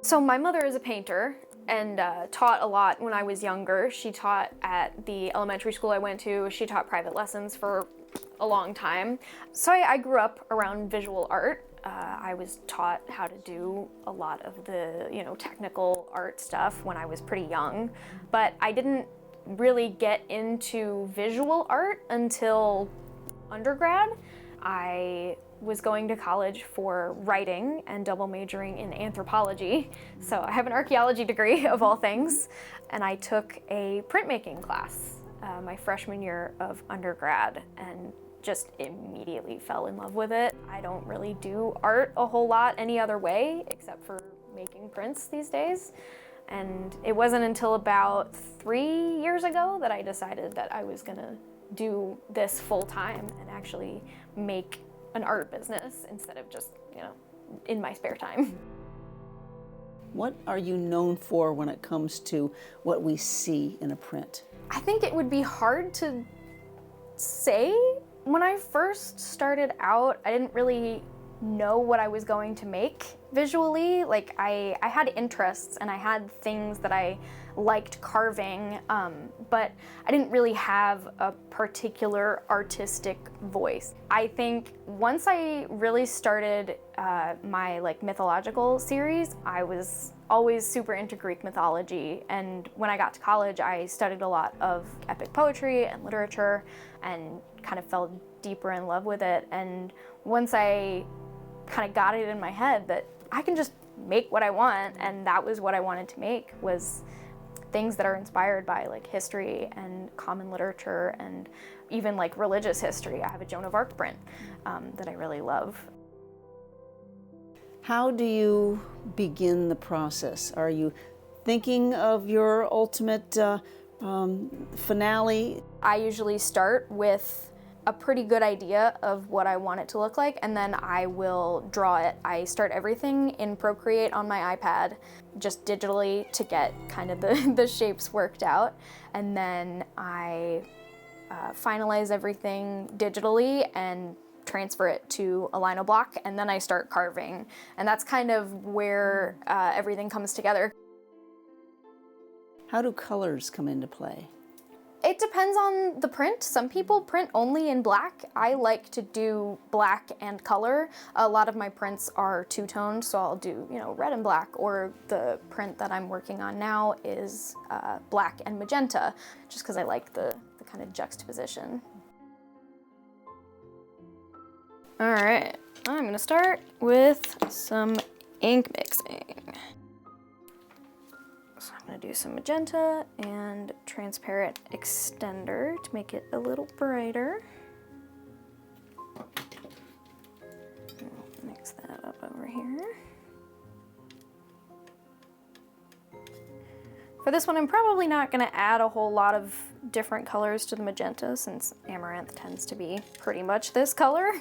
So my mother is a painter and taught a lot when I was younger. She taught at the elementary school I went to. She taught private lessons for a long time. So I grew up around visual art. I was taught how to do a lot of the, technical art stuff when I was pretty young, but I didn't really get into visual art until undergrad. I was going to college for writing and double majoring in anthropology. So I have an archaeology degree of all things, and I took a printmaking class my freshman year of undergrad and just immediately fell in love with it. I don't really do art a whole lot any other way except for making prints these days. And it wasn't until about 3 years ago that I decided that I was gonna do this full time and actually make an art business instead of just, in my spare time. What are you known for when it comes to what we see in a print? I think it would be hard to say. When I first started out, I didn't really know what I was going to make visually. Like I had interests and I had things that I liked carving, but I didn't really have a particular artistic voice. I think once I really started my mythological series, I was always super into Greek mythology, and when I got to college I studied a lot of epic poetry and literature and kind of fell deeper in love with it. And once I kind of got it in my head that I can just make what I want, and that was what I wanted to make, was things that are inspired by history and common literature and even religious history. I have a Joan of Arc print that I really love. How do you begin the process? Are you thinking of your ultimate finale? I usually start with a pretty good idea of what I want it to look like, and then I will draw it. I start everything in Procreate on my iPad, just digitally to get kind of the shapes worked out, and then I finalize everything digitally and transfer it to a lino block, and then I start carving, and that's kind of where everything comes together. How do colors come into play? It depends on the print. Some people print only in black. I like to do black and color. A lot of my prints are two-toned, so I'll do, red and black, or the print that I'm working on now is black and magenta, just because I like the kind of juxtaposition. All right, I'm gonna start with some ink mixing. So I'm going to do some magenta and transparent extender to make it a little brighter. I'll mix that up over here. For this one, I'm probably not going to add a whole lot of different colors to the magenta, since amaranth tends to be pretty much this color.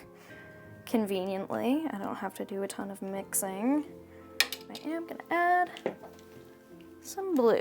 Conveniently, I don't have to do a ton of mixing. I am going to add some blue.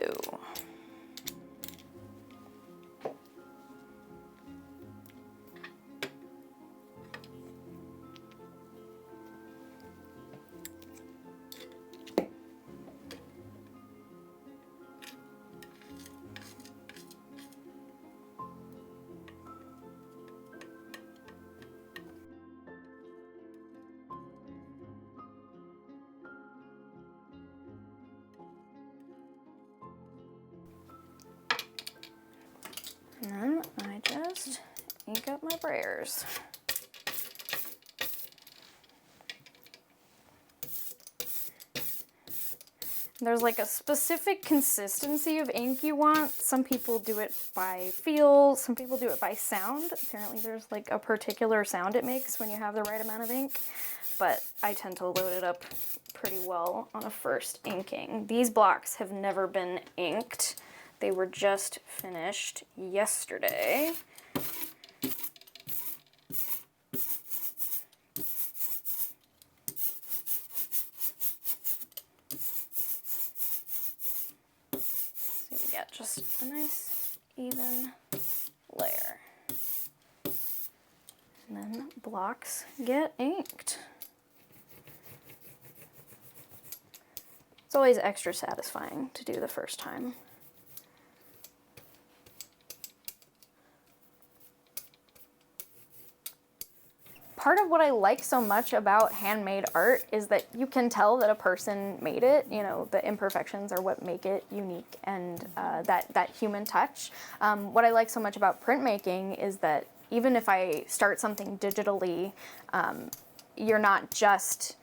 And then I just ink up my prayers. There's a specific consistency of ink you want. Some people do it by feel, some people do it by sound. Apparently there's a particular sound it makes when you have the right amount of ink, but I tend to load it up pretty well on a first inking. These blocks have never been inked. They were just finished yesterday. So you get just a nice even layer. And then blocks get inked. It's always extra satisfying to do the first time. Part of what I like so much about handmade art is that you can tell that a person made it. You know, the imperfections are what make it unique, and that human touch. What I like so much about printmaking is that even if I start something digitally, you're not just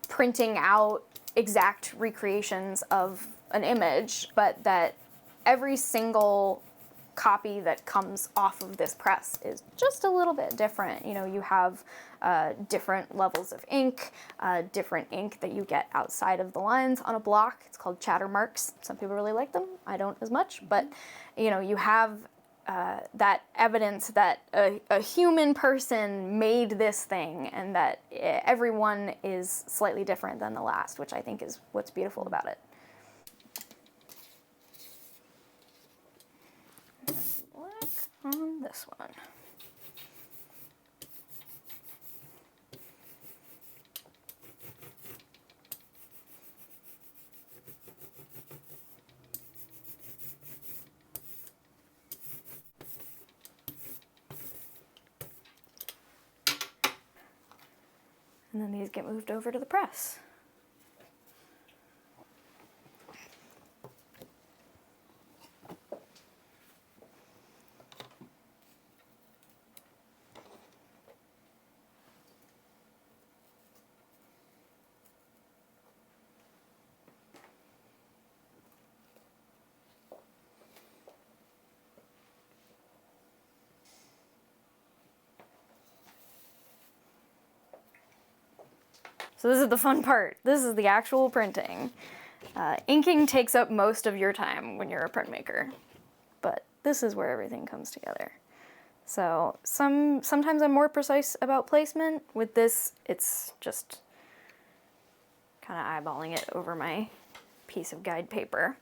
printing out exact recreations of an image, but that every single copy that comes off of this press is just a little bit different. You know, you have different levels of ink, different ink that you get outside of the lines on a block. It's called chatter marks. Some people really like them. I don't as much, but you know, you have that evidence that a human person made this thing, and that everyone is slightly different than the last, which I think is what's beautiful about it. On this one. And then these get moved over to the press. So this is the fun part. This is the actual printing. Inking takes up most of your time when you're a printmaker, but this is where everything comes together. So sometimes I'm more precise about placement. With this, it's just kind of eyeballing it over my piece of guide paper.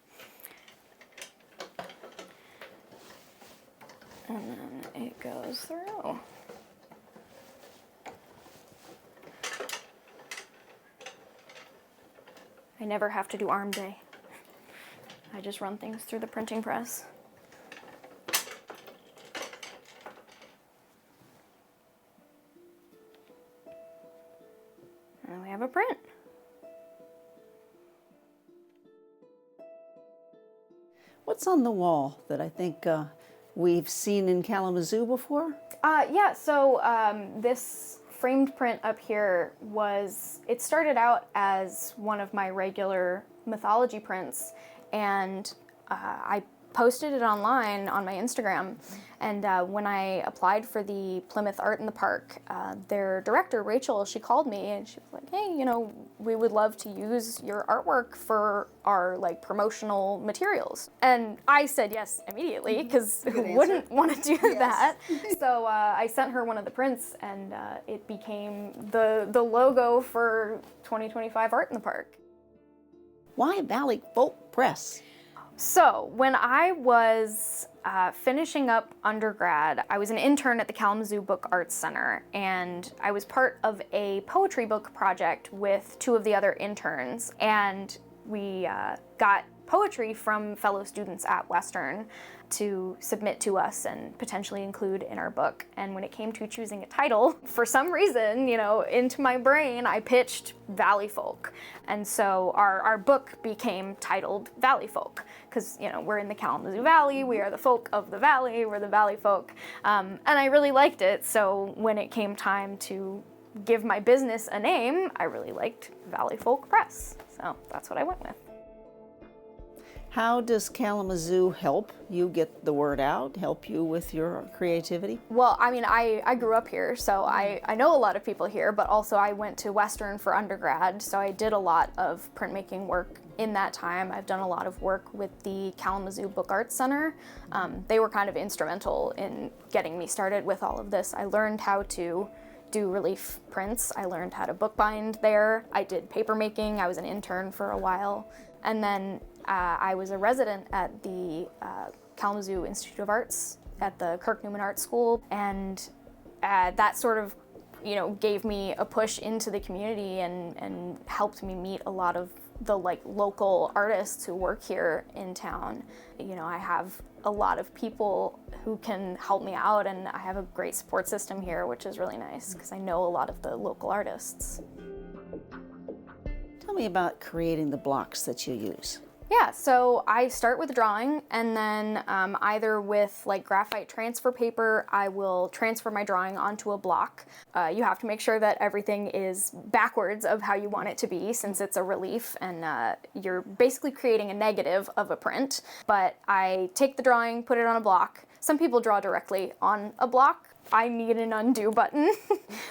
And then it goes through. I never have to do arm day. I just run things through the printing press. And we have a print. What's on the wall that I think we've seen in Kalamazoo before? Yeah, so this framed print up here it started out as one of my regular mythology prints, and I posted it online on my Instagram. And when I applied for the Plymouth Art in the Park, their director, Rachel, she called me and she was like, hey, you know, we would love to use your artwork for our like promotional materials. And I said yes immediately, because who wouldn't want to do that? So I sent her one of the prints, and it became the logo for 2025 Art in the Park. Why Valleyfolk Press? So when I was finishing up undergrad, I was an intern at the Kalamazoo Book Arts Center, and I was part of a poetry book project with two of the other interns, and we got poetry from fellow students at Western to submit to us and potentially include in our book. And when it came to choosing a title, for some reason, you know, into my brain, I pitched Valleyfolk. And so our book became titled Valleyfolk, because, you know, we're in the Kalamazoo Valley, we are the folk of the valley, we're the Valleyfolk. And I really liked it, so when it came time to give my business a name, I really liked Valleyfolk Press. So that's what I went with. How does Kalamazoo help you get the word out, help you with your creativity? Well, I mean, I grew up here, so I know a lot of people here, but also I went to Western for undergrad, so I did a lot of printmaking work in that time. I've done a lot of work with the Kalamazoo Book Arts Center. They were kind of instrumental in getting me started with all of this. I learned how to do relief prints. I learned how to bookbind there. I did papermaking. I was an intern for a while. And then I was a resident at the Kalamazoo Institute of Arts at the Kirk Newman Art School, and that sort of, you know, gave me a push into the community and helped me meet a lot of the like local artists who work here in town. You know, I have a lot of people who can help me out, and I have a great support system here, which is really nice because I know a lot of the local artists. Tell me about creating the blocks that you use. Yeah, so I start with drawing, and then either with like graphite transfer paper, I will transfer my drawing onto a block. You have to make sure that everything is backwards of how you want it to be, since it's a relief, and you're basically creating a negative of a print. But I take the drawing, put it on a block. Some people draw directly on a block. I need an undo button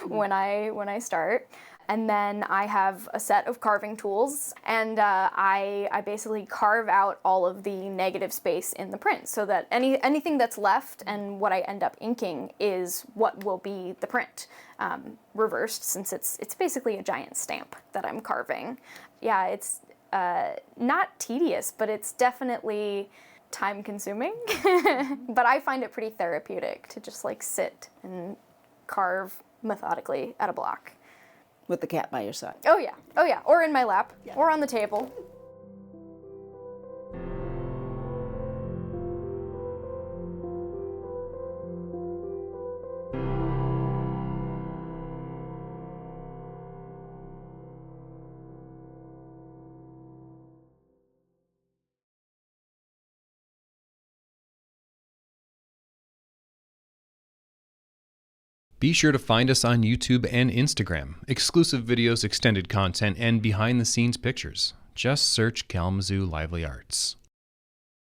when I start. And then I have a set of carving tools, and I basically carve out all of the negative space in the print so that anything that's left and what I end up inking is what will be the print, reversed, since it's basically a giant stamp that I'm carving. Yeah, it's not tedious, but it's definitely time consuming, but I find it pretty therapeutic to just like sit and carve methodically at a block. With the cat by your side. Oh yeah, or in my lap, or on the table. Be sure to find us on YouTube and Instagram. Exclusive videos, extended content, and behind-the-scenes pictures. Just search Kalamazoo Lively Arts.